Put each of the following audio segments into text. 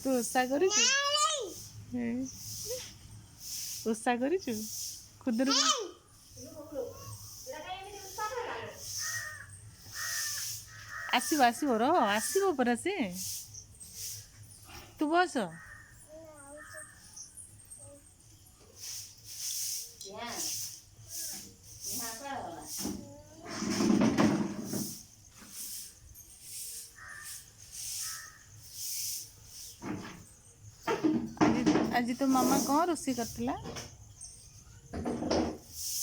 तू ओषा करिछु ओषा करिछु खुदुरुकुणी आसब आसब र आसब परा से तू बस आज तो मामा कौन रोषे करथिला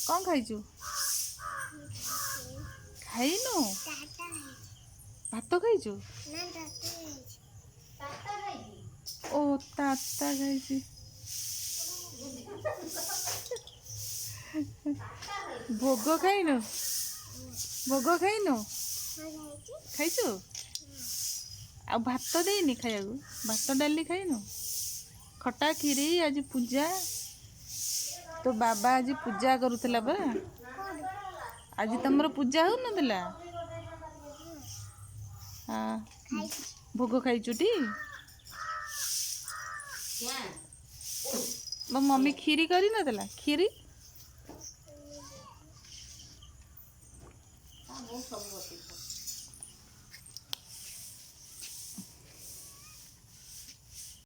कौन खाइछु खाइनु भात खाइछु ओ ताता खाइछि भोग खाइनु भोग खाइनु खाइछु आ भात देनी खाइबू भात डाली खाइनु खटा खीरी आज पूजा तो बाबा आज पूजा करुला परा आज तुमर पूजा हो ना हाँ भोग खाइछुटी मो मम्मी खीरी करी नदला खीरी